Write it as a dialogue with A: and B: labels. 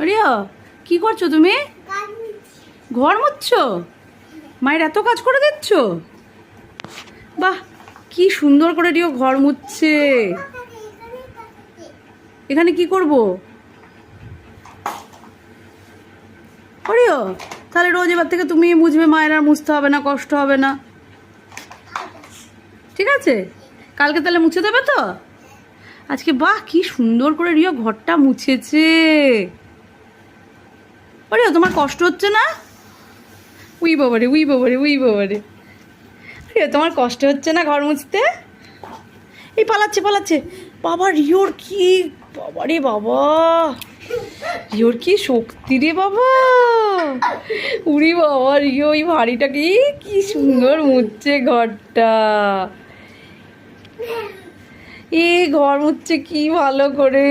A: রিয়া কি করছো তুমি? ঘর মুছছো? মায়ের এত কাজ করে দিচ্ছ? বাহ, কি সুন্দর করে রিও ঘর মুছছে। এখানে কি করব? রিও তাহলে রোজ এবার থেকে তুমি মুছবে, মায়ের আর মুছতে হবে না, কষ্ট হবে না। ঠিক আছে, কালকে তাহলে মুছে দেবে তো আজকে? বাহ, কি সুন্দর করে রিও ঘরটা মুছেছে। রিও তোমার কষ্ট হচ্ছে না? উই বাবারে উই বাবারে উই বাবারে, রিও তোমার কষ্ট হচ্ছে না ঘর মুছতে? এই পালাচ্ছে পালাচ্ছে। বাবা রিওর কি, বাবা রে বাবা, রিওর কি শক্তি রে বাবা। উড়ি বাবা, রিও এই ভারীটাকে কি সুন্দর মুছছে ঘরটা। এ ঘর মুছছে কি ভালো করে।